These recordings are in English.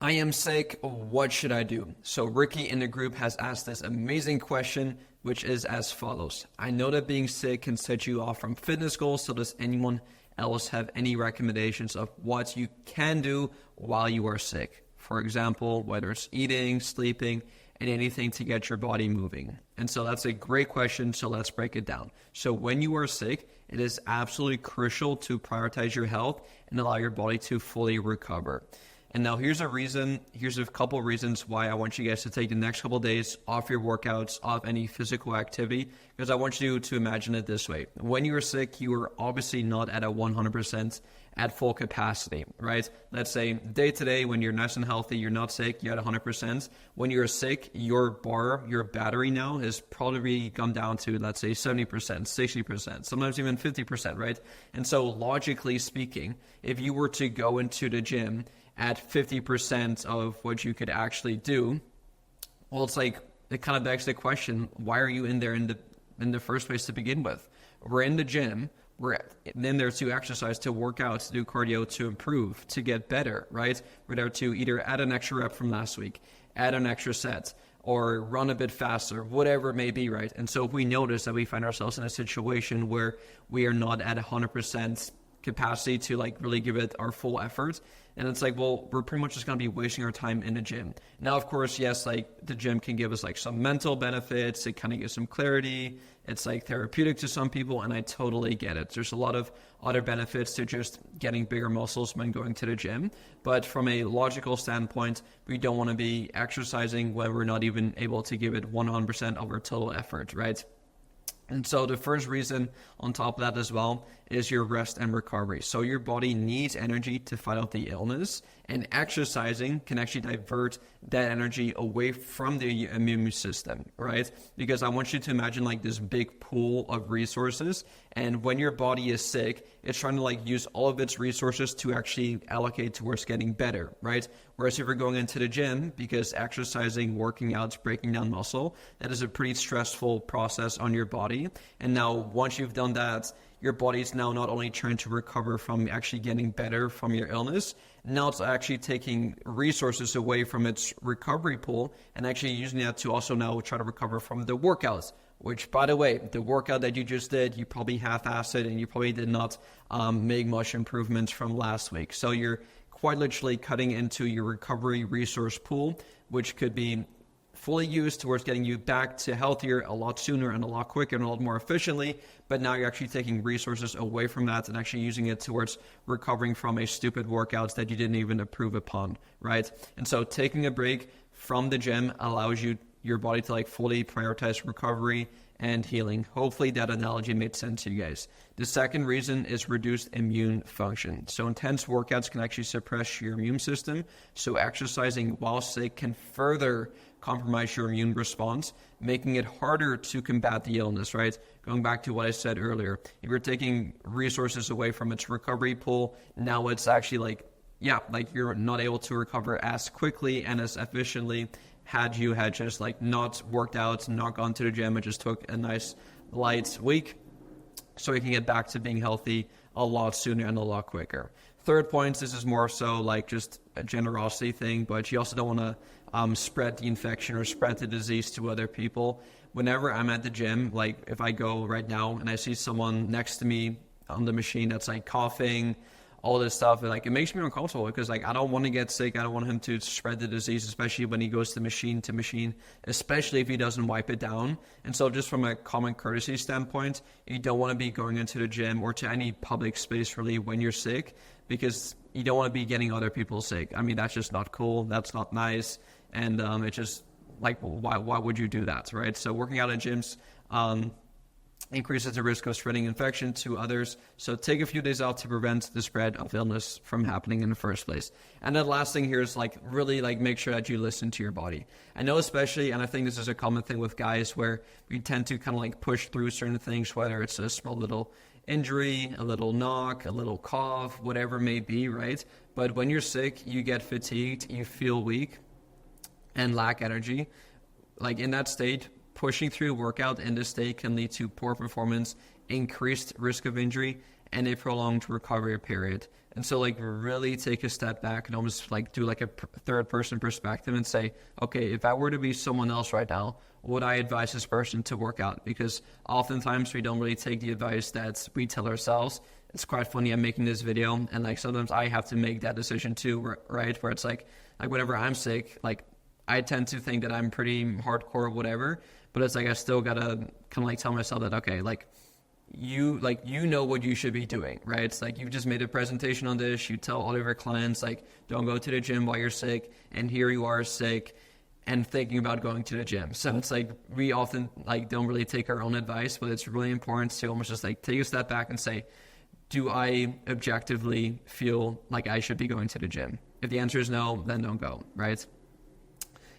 I am sick. What should I do? So Ricky in the group has asked this amazing question, which is as follows. I know that being sick can set you off from fitness goals. So does anyone else have any recommendations of what you can do while you are sick? For example, whether it's eating, sleeping, and anything to get your body moving. And so that's a great question. So let's break it down. So when you are sick, it is absolutely crucial to prioritize your health and allow your body to fully recover. And now here's a couple reasons why I want you guys to take the next couple of days off your workouts, off any physical activity, because I want you to imagine it this way. When you are sick, you are obviously not at a 100% at full capacity, right? Let's say day to day when you're nice and healthy, you're not sick, you're at 100%. When you're sick, your battery now has probably gone down to, let's say, 70%, 60%, sometimes even 50%, right? And so logically speaking, if you were to go into the gym at 50% of what you could actually do, well, it kind of begs the question, why are you in there in the first place to begin with? We're in the gym, we're in there to exercise, to work out, to do cardio, to improve, to get better, right? We're there to either add an extra rep from last week, add an extra set, or run a bit faster, whatever it may be, right? And so if we notice that we find ourselves in a situation where we are not at 100% capacity to really give it our full effort, and it's well, we're pretty much just going to be wasting our time in the gym. Now, of course, yes, the gym can give us some mental benefits. It kind of gives some clarity. It's therapeutic to some people, and I totally get it. There's a lot of other benefits to just getting bigger muscles when going to the gym. But from a logical standpoint, we don't want to be exercising when we're not even able to give it 100% of our total effort, right? And so the first reason on top of that as well is your rest and recovery. So your body needs energy to fight off the illness, and exercising can actually divert that energy away from the immune system, right? Because I want you to imagine this big pool of resources, and when your body is sick, it's trying to use all of its resources to actually allocate towards getting better, right? Whereas if you're going into the gym, because exercising, working out, breaking down muscle, that is a pretty stressful process on your body. And now once you've done that, your body's now not only trying to recover from actually getting better from your illness, now it's actually taking resources away from its recovery pool and actually using that to also now try to recover from the workouts. Which, by the way, the workout that you just did, you probably half-assed it and you probably did not make much improvements from last week. So you're quite literally cutting into your recovery resource pool, which could be fully used towards getting you back to healthier a lot sooner and a lot quicker and a lot more efficiently. But now you're actually taking resources away from that and actually using it towards recovering from a stupid workouts that you didn't even improve upon, right? And so taking a break from the gym allows your body to fully prioritize recovery and healing. Hopefully that analogy made sense to you guys. The second reason is reduced immune function. So intense workouts can actually suppress your immune system. So exercising while sick can further compromise your immune response, making it harder to combat the illness, right? Going back to what I said earlier, if you're taking resources away from its recovery pool, now it's actually you're not able to recover as quickly and as efficiently had you just not worked out, not gone to the gym, and just took a nice light week, so you can get back to being healthy a lot sooner and a lot quicker. Third point, this is more so just a generosity thing, but you also don't want to spread the infection or spread the disease to other people. Whenever I'm at the gym, if I go right now and I see someone next to me on the machine that's coughing, all this stuff, it makes me uncomfortable because I don't want to get sick. I don't want him to spread the disease, especially when he goes to machine, especially if he doesn't wipe it down. And so just from a common courtesy standpoint, you don't want to be going into the gym or to any public space really when you're sick, because you don't want to be getting other people sick. I mean, that's just not cool. That's not nice. And it's just why would you do that, right? So working out in gyms increases the risk of spreading infection to others. So take a few days out to prevent the spread of illness from happening in the first place. And the last thing here is really make sure that you listen to your body. I know especially, and I think this is a common thing with guys, where we tend to kind of push through certain things, whether it's a small little injury, a little knock, a little cough, whatever it may be, right? But when you're sick, you get fatigued, you feel weak and lack energy. In that state, pushing through workout in this state can lead to poor performance, increased risk of injury, and a prolonged recovery period. And so like really take a step back and almost like do like a third person perspective and say, okay, if I were to be someone else right now, would I advise this person to work out? Because oftentimes we don't really take the advice that we tell ourselves. It's quite funny, I'm making this video and like sometimes I have to make that decision too, right? Where it's like whenever I'm sick, like I tend to think that I'm pretty hardcore or whatever, but it's like I still gotta kind of like tell myself that, okay, like you know what you should be doing, right? It's like you've just made a presentation on this, you tell all of your clients like don't go to the gym while you're sick, and here you are sick and thinking about going to the gym. So it's like we often like don't really take our own advice, but it's really important to almost just like take a step back and say, do I objectively feel like I should be going to the gym? If the answer is no, then don't go, right?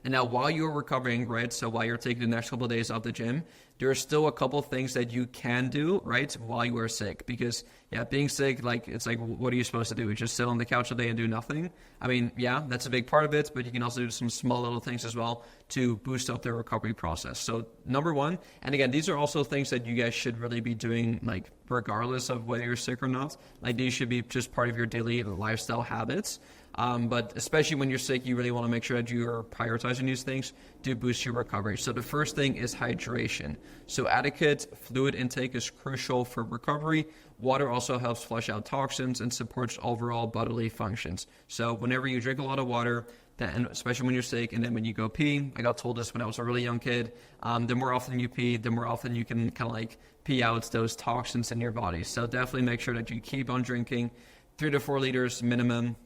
And now while you're recovering, right, so while you're taking the next couple of days off the gym, there are still a couple things that you can do, right, while you are sick. Because, yeah, being sick, like, it's like, what are you supposed to do? Just sit on the couch all day and do nothing? I mean, yeah, that's a big part of it, but you can also do some small little things as well to boost up the recovery process. So number one, and again, these are also things that you guys should really be doing, like, regardless of whether you're sick or not. Like, these should be just part of your daily lifestyle habits. But especially when you're sick, you really want to make sure that you're prioritizing these things to boost your recovery. So the first thing is hydration. So adequate fluid intake is crucial for recovery. Water also helps flush out toxins and supports overall bodily functions. So whenever you drink a lot of water, and especially when you're sick, and then when you go pee, I got told this when I was a really young kid, the more often you pee, the more often you can kind of like pee out those toxins in your body. So definitely make sure that you keep on drinking 3 to 4 liters minimum.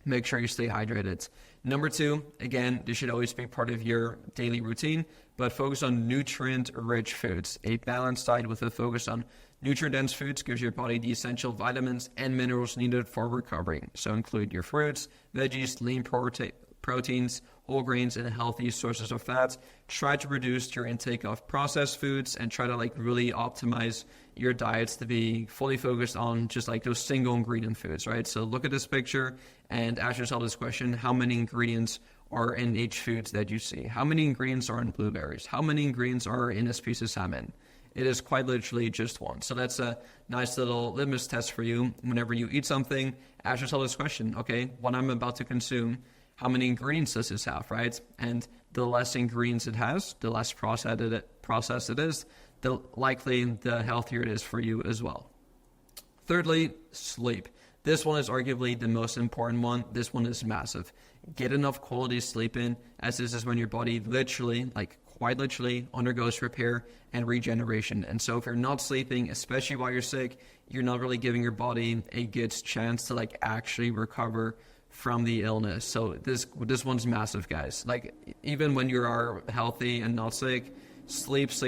Make sure you stay hydrated. Number 2, again, this should always be part of your daily routine, but focus on nutrient-rich foods. A balanced diet with a focus on nutrient-dense foods gives your body the essential vitamins and minerals needed for recovery. So include your fruits, veggies, lean proteins, whole grains, and healthy sources of fat. Try to reduce your intake of processed foods and try to like really optimize your diets to be fully focused on just like those single ingredient foods, right? So look at this picture and ask yourself this question: how many ingredients are in each food that you see? How many ingredients are in blueberries? How many ingredients are in this piece of salmon? It is quite literally just one. So that's a nice little litmus test for you. Whenever you eat something, ask yourself this question: okay, what I'm about to consume, how many ingredients does this have, right? And the less ingredients it has, the less processed it is, the likely the healthier it is for you as well. Thirdly, sleep. This one is arguably the most important one. This one is massive. Get enough quality sleep in, as this is when your body literally, like quite literally, undergoes repair and regeneration. And so if you're not sleeping, especially while you're sick, you're not really giving your body a good chance to like actually recover from the illness. So this one's massive, guys. Like even when you are healthy and not sick, sleep is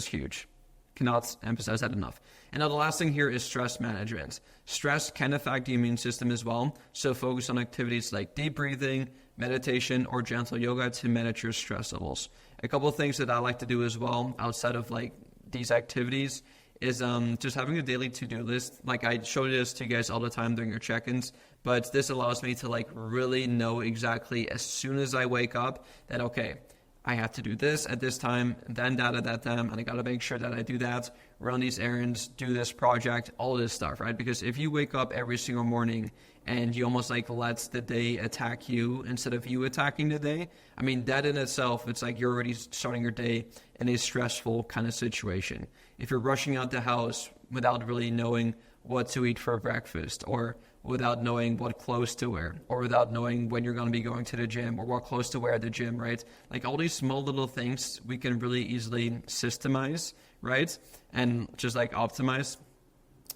huge. Cannot emphasize that enough. And now the last thing here is stress management. Stress can affect the immune system as well. So focus on activities like deep breathing, meditation, or gentle yoga to manage your stress levels. A couple of things that I like to do as well outside of like these activities is just having a daily to-do list. Like I show this to you guys all the time during your check-ins, but this allows me to like really know exactly as soon as I wake up that, okay, I have to do this at this time, then that at that time, and I got to make sure that I do that, run these errands, do this project, all of this stuff, right? Because if you wake up every single morning and you almost like let the day attack you instead of you attacking the day, I mean, that in itself, it's like you're already starting your day in a stressful kind of situation. If you're rushing out the house without really knowing what to eat for breakfast, or without knowing what clothes to wear, or without knowing when you're going to be going to the gym, or what clothes to wear at the gym, right? Like all these small little things we can really easily systemize, right? And just like optimize.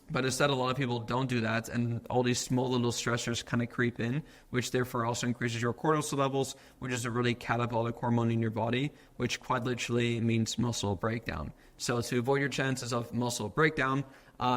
But instead, a lot of people don't do that, and all these small little stressors kind of creep in, which therefore also increases your cortisol levels, which is a really catabolic hormone in your body, which quite literally means muscle breakdown. So to avoid your chances of muscle breakdown,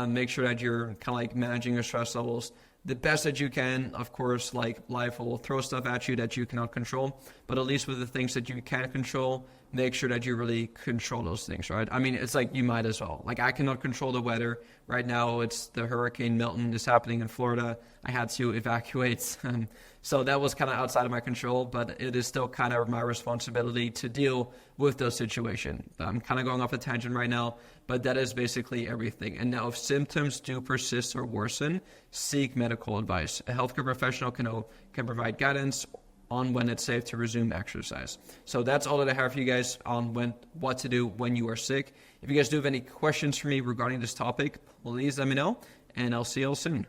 make sure that you're kind of like managing your stress levels the best that you can. Of course, like life will throw stuff at you that you cannot control, but at least with the things that you can control, make sure that you really control those things, right? I mean, it's like you might as well. Like I cannot control the weather. Right now, it's the Hurricane Milton is happening in Florida. I had to evacuate. So that was kind of outside of my control, but it is still kind of my responsibility to deal with those situations. I'm kind of going off a tangent right now, but that is basically everything. And now if symptoms do persist or worsen, seek medical advice. A healthcare professional can provide guidance on when it's safe to resume exercise. So that's all that I have for you guys on what to do when you are sick. If you guys do have any questions for me regarding this topic, please let me know, and I'll see you all soon.